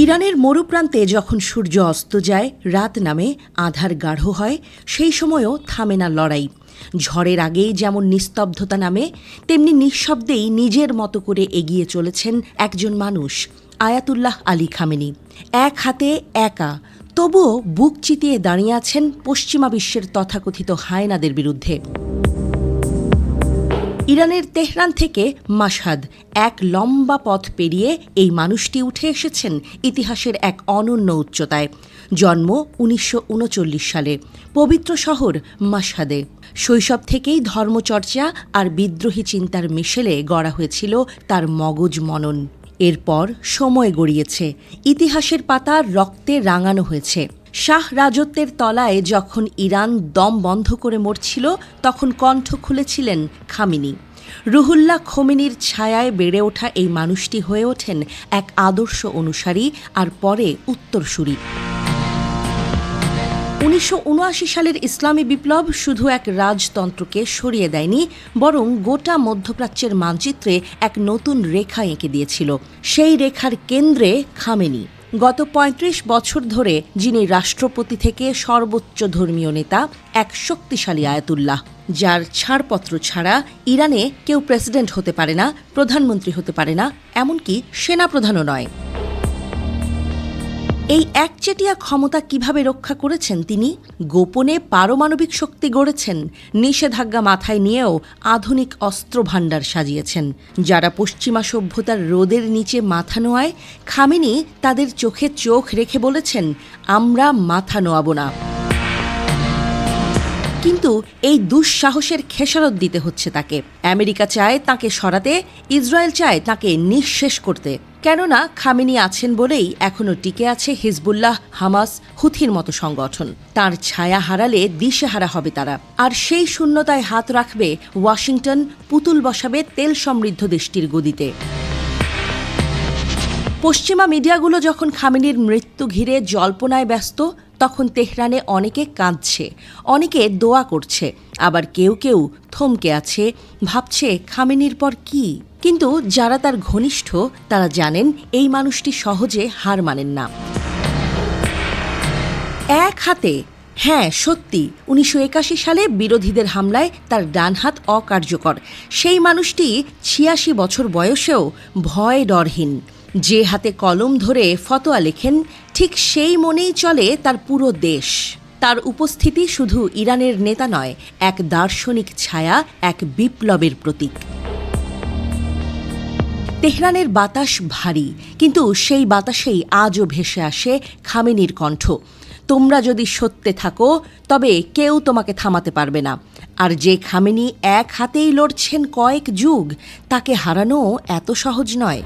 ইরানের মরুপ্রান্তে যখন সূর্য অস্ত যায়, রাত নামে, আঁধার গাঢ় হয়, সেই সময়ও থামে না লড়াই। ঝড়ের আগেই যেমন নিস্তব্ধতা নামে, তেমনি নিঃশব্দেই নিজের মতো করে এগিয়ে চলেছেন একজন মানুষ, আয়াতুল্লাহ আলী খামেনি। এক হাতে একা, তবুও বুক চিতিয়ে দাঁড়িয়ে আছেন পশ্চিমা বিশ্বের তথাকথিত হায়নাদের বিরুদ্ধে। ইরানের তেহরান থেকে মাশহাদ, এক লম্বা পথ পেরিয়ে এই মানুষটি উঠে এসেছেন ইতিহাসের এক অনন্য উচ্চতায়। জন্ম ১৯৩৯ সালে, পবিত্র শহর মাশহাদে। শৈশব থেকেই ধর্মচর্চা আর বিদ্রোহী চিন্তার মিশেলে গড়া হয়েছিল তার মগজ মনন। এরপর সময় গড়িয়েছে, ইতিহাসের পাতা রক্তে রাঙানো হয়েছে। শাহ রাজত্বের তলায় যখন ইরান দম বন্ধ করে মরছিল, তখন কণ্ঠ খুলেছিলেন খামেনি। রুহুল্লাহ খোমেনির ছায়ায় বেড়ে ওঠা এই মানুষটি হয়ে ওঠেন এক আদর্শ অনুসারী আর পরে উত্তরসূরি। ১৯৭৯ সালের ইসলামী বিপ্লব শুধু এক রাজতন্ত্রকে সরিয়ে দেয়নি, বরং গোটা মধ্যপ্রাচ্যের মানচিত্রে এক নতুন রেখা এঁকে দিয়েছিল। সেই রেখার কেন্দ্রে খামেনি, গত ৩৫ বছর ধরে যিনি রাষ্ট্রপতি থেকে সর্বোচ্চ ধর্মীয় নেতা, এক শক্তিশালী আয়াতুল্লাহ, যার ছাড়পত্র ছাড়া ইরানে কেউ প্রেসিডেন্ট হতে পারে না, প্রধানমন্ত্রী হতে পারে না, এমনকি সেনাপ্রধানও নয়। এই একচেটিয়া ক্ষমতা কিভাবে রক্ষা করেছেন তিনি? গোপনে পারমাণবিক শক্তি গড়েছেন, নিষেধাজ্ঞা মাথায় নিয়েও আধুনিক অস্ত্রভাণ্ডার সাজিয়েছেন। যারা পশ্চিমা সভ্যতার রোদের নিচে মাথা নোয়ায়, খামেনি তাদের চোখে চোখ রেখে বলেছেন, আমরা মাথা নোয়াব না। কিন্তু এই দুঃসাহসের খেসারত দিতে হচ্ছে তাকে। আমেরিকা চায় তাকে সরাতে, ইসরায়েল চায় তাকে নিঃশেষ করতে। কেননা খামেনি আছেন বলেই এখনও টিকে আছে হিজবুল্লাহ, হামাস, হুথির মতো সংগঠন। তার ছায়া হারালে দিশেহারা হবে তারা। আর সেই শূন্যতায় হাত রাখবে ওয়াশিংটন, পুতুল বসাবে তেল সমৃদ্ধ দেশটির গদিতে। পশ্চিমা মিডিয়াগুলো যখন খামেনির মৃত্যু ঘিরে জল্পনায় ব্যস্ত, তখন তেহরানে অনেকে কাঁদছে, অনেকে দোয়া করছে, আবার কেউ কেউ থমকে আছে, ভাবছে খামেনির পর কি। কিন্তু যারা তার ঘনিষ্ঠ, তারা জানেন এই মানুষটি সহজে হার মানেন না। এক হাতে, হ্যাঁ সত্যি, ১৯৮১ সালে বিরোধীদের হামলায় তার ডান হাত অকার্যকর। সেই মানুষটি ৮৬ বছর বয়সেও ভয় ডরহীন। যে হাতে কলম ধরে ফতোয়া লেখেন, ঠিক সেই মনেই চলে তার পুরো দেশ। তার উপস্থিতি শুধু ইরানের নেতা নয়, এক দার্শনিক ছায়া, এক বিপ্লবের প্রতীক। তেহরানের বাতাস ভারী, কিন্তু সেই বাতাসেই আজও ভেসে আসে খামেনির কণ্ঠ। তোমরা যদি সত্যে থাকো, তবে কেউ তোমাকে থামাতে পারবে না। আর যে খামেনি এক হাতেই লড়ছেন কয়েক যুগ, তাকে হারানো এত সহজ নয়।